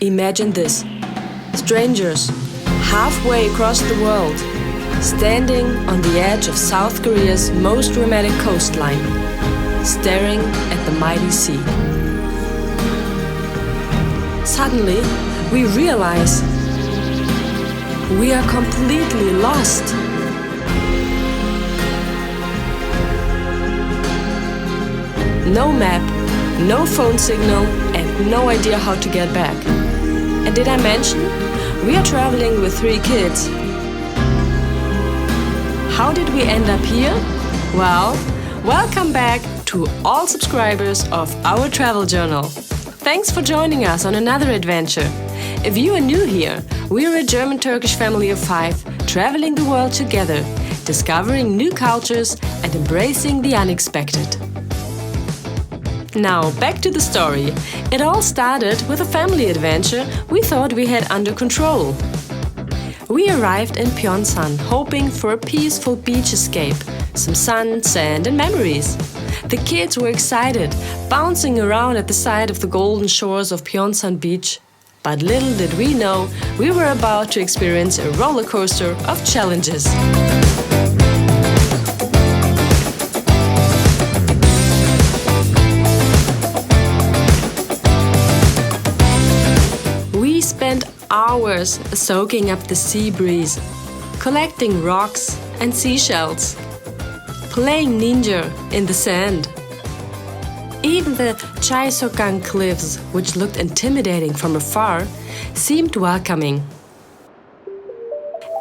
Imagine this. Strangers, halfway across the world, standing on the edge of South Korea's most romantic coastline, staring at the mighty sea. Suddenly, we realize we are completely lost. No map, no phone signal, and no idea how to get back. And did I mention? We are traveling with 3 kids. How did we end up here? Well, welcome back to all subscribers of our travel journal. Thanks for joining us on another adventure. If you are new here, we are a German-Turkish family of 5 traveling the world together, discovering new cultures and embracing the unexpected. Now, back to the story. It all started with a family adventure we thought we had under control. We arrived in Byeonsan, hoping for a peaceful beach escape, some sun, sand and memories. The kids were excited, bouncing around at the side of the golden shores of Byeonsan Beach. But little did we know, we were about to experience a roller coaster of challenges. We spent hours soaking up the sea breeze, collecting rocks and seashells, playing ninja in the sand. Even the Chaeseokgang Cliffs, which looked intimidating from afar, seemed welcoming.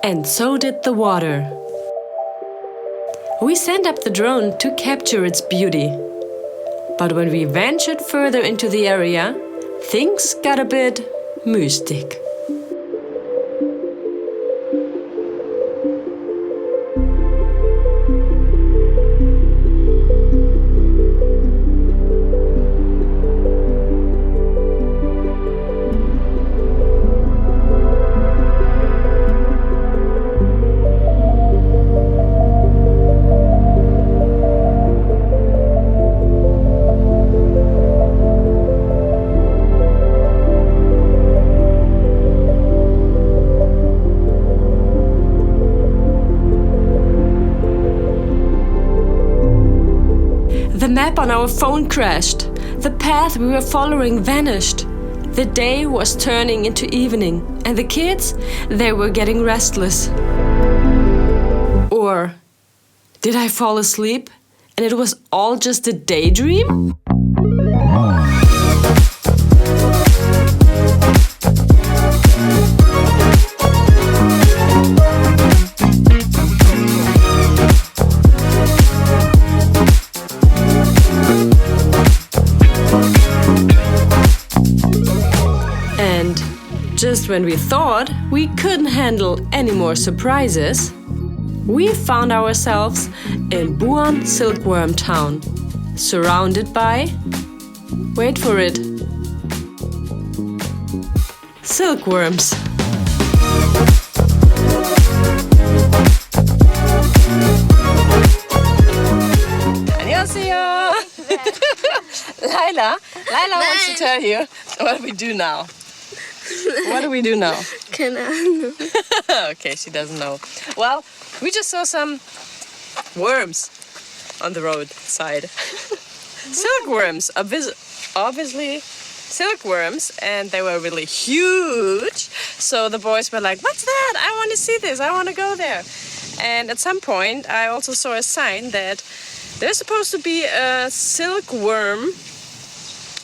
And so did the water. We sent up the drone to capture its beauty. But when we ventured further into the area, things got a bit mystic. The map on our phone crashed. The path we were following vanished. The day was turning into evening, and the kids, they were getting restless. Or did I fall asleep and it was all just a daydream? Just when we thought we couldn't handle any more surprises, we found ourselves in Buan silkworm town, surrounded by, wait for it, silkworms. 안녕하세요. Laila wants to tell you what we do now. What do we do now? Okay, she doesn't know. Well, we just saw some worms on the roadside. Silkworms, obviously silkworms, and they were really huge. So the boys were like, "What's that? I want to see this. I want to go there." And at some point, I also saw a sign that there's supposed to be a silkworm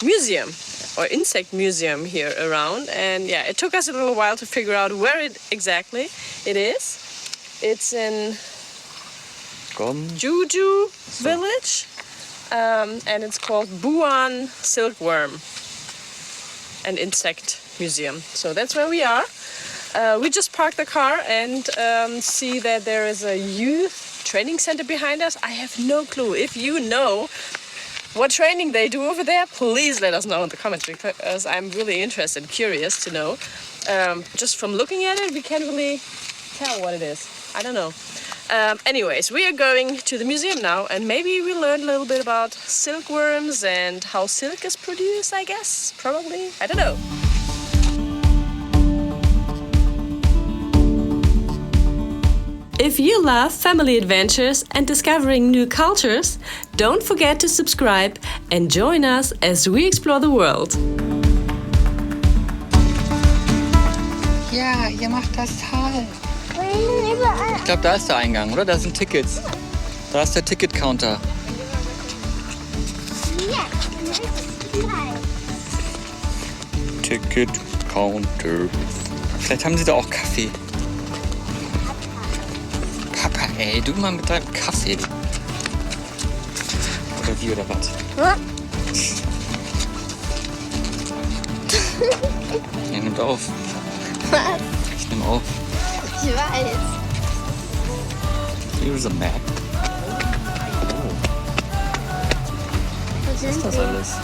museum or insect museum here around, and yeah, it took us a little while to figure out where it exactly it is. It's in Juju village, and it's called Buan Silkworm, an insect museum. So that's where we are. We just parked the car and see that there is a youth training center behind us. I have no clue. If you know what training they do over there, please let us know in the comments, because I'm really interested, curious to know. Just from looking at it, we can't really tell what it is. I don't know. Anyways, we are going to the museum now, and maybe we learn a little bit about silkworms and how silk is produced, I guess. Probably. I don't know. If you love family adventures and discovering new cultures, don't forget to subscribe and join us as we explore the world. Ja, ihr macht das toll. Ich glaube, da ist der Eingang, oder? Da sind Tickets. Da ist der Ticket-Counter. Ticket-Counter. Vielleicht haben sie da auch Kaffee. Papa, ey, du mal mit deinem Kaffee. Oder wie, oder was? Ja, nimmt auf. Was? Ich nehme auf. Ich weiß. Here's a map. Was ist Das alles.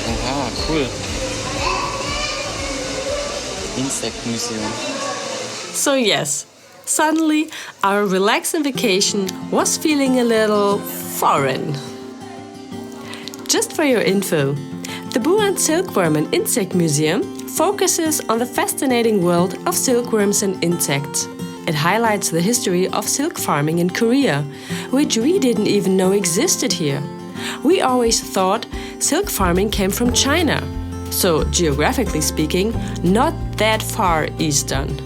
Oha, cool. Insect Museum. So yes, suddenly our relaxing vacation was feeling a little foreign. Just for your info, the Buan Silkworm and Insect Museum focuses on the fascinating world of silkworms and insects. It highlights the history of silk farming in Korea, which we didn't even know existed here. We always thought silk farming came from China, so geographically speaking, not that far eastern.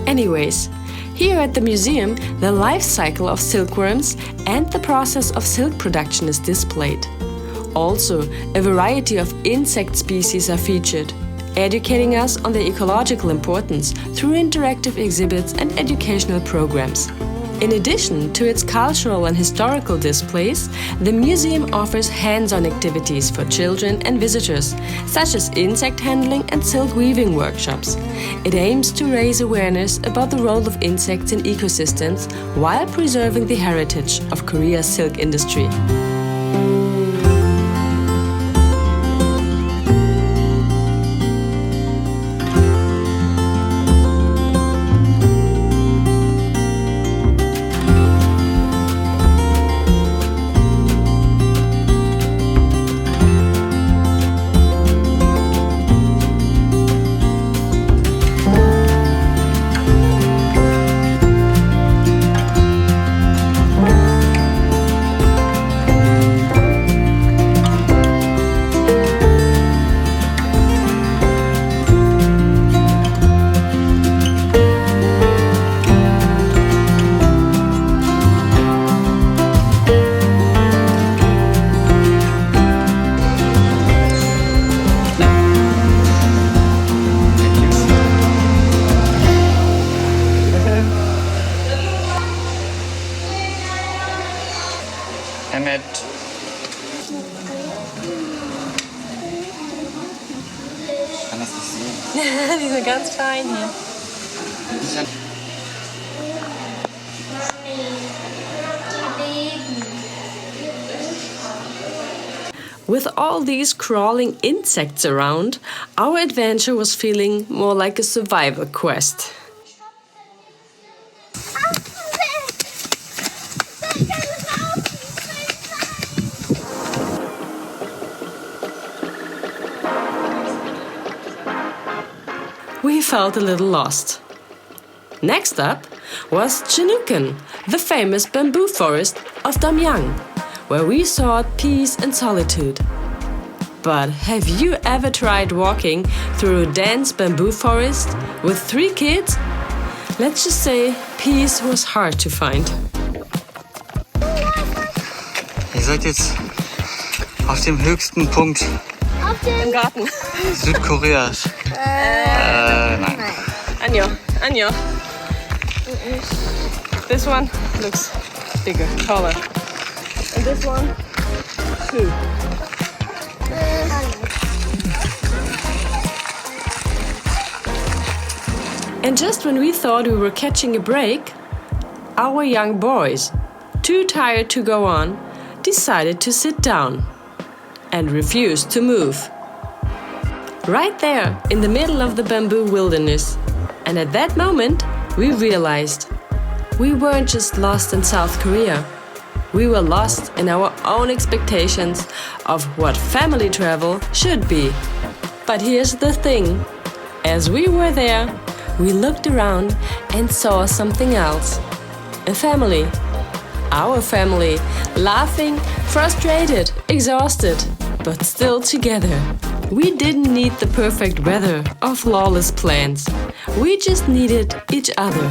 Anyways, here at the museum, the life cycle of silkworms and the process of silk production is displayed. Also, a variety of insect species are featured, educating us on the ecological importance through interactive exhibits and educational programs. In addition to its cultural and historical displays, the museum offers hands-on activities for children and visitors, such as insect handling and silk weaving workshops. It aims to raise awareness about the role of insects in ecosystems while preserving the heritage of Korea's silk industry. Ich kann das nicht sehen. Die sind ganz fein hier. With all these crawling insects around, our adventure was feeling more like a survival quest. We felt a little lost. Next up was Juknokwon, the famous bamboo forest of Damyang, where we sought peace and solitude. But have you ever tried walking through a dense bamboo forest with 3 kids? Let's just say peace was hard to find. Ihr seid jetzt auf dem höchsten Punkt Im Garten. Südkoreas. Nein. Anja. This one looks bigger, taller. And this one, too. And just when we thought we were catching a break, our young boys, too tired to go on, decided to sit down and refused to move. Right there, in the middle of the bamboo wilderness. And at that moment, we realized we weren't just lost in South Korea. we were lost in our own expectations of what family travel should be. But here's the thing. As we were there, we looked around and saw something else. A family. Our family, laughing, frustrated, exhausted, but still together. We didn't need the perfect weather or flawless plans. We just needed each other.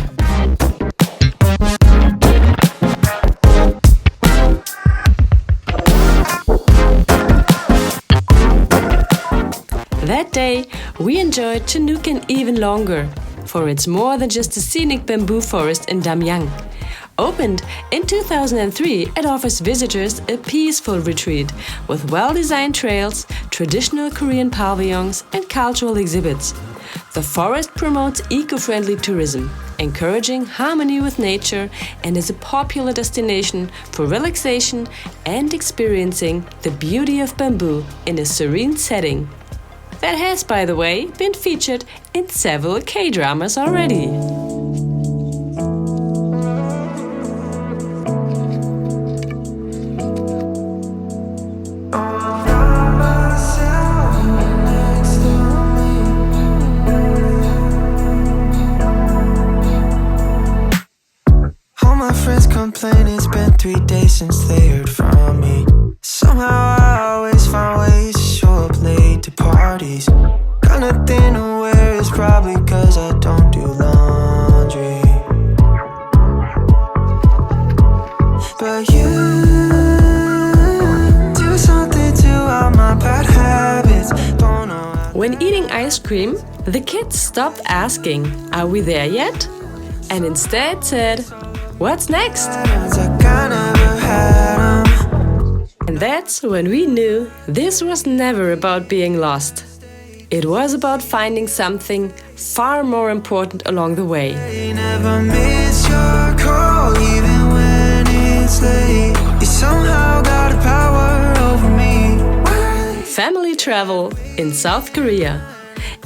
That day, we enjoyed Juknokwon even longer, for it's more than just a scenic bamboo forest in Damyang. Opened in 2003, it offers visitors a peaceful retreat with well-designed trails, traditional Korean pavilions, and cultural exhibits. The forest promotes eco-friendly tourism, encouraging harmony with nature, and is a popular destination for relaxation and experiencing the beauty of bamboo in a serene setting. That has, by the way, been featured in several K-dramas already. All my friends complain it's been 3 days since they heard from me. Somehow I always find ways to show up late to parties. Got nothing to wear, it's probably cause I don't do laundry. But you do something to all my bad habits. Don't know how. When eating ice cream, the kids stopped asking, "Are we there yet?" and instead said, "What's next?" And that's when we knew this was never about being lost. It was about finding something far more important along the way. Never miss your call, even when it's late. You somehow got a power over me. Family travel in South Korea.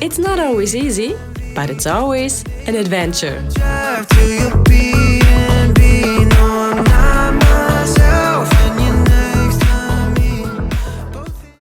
It's not always easy, but it's always an adventure. Drive to your beat.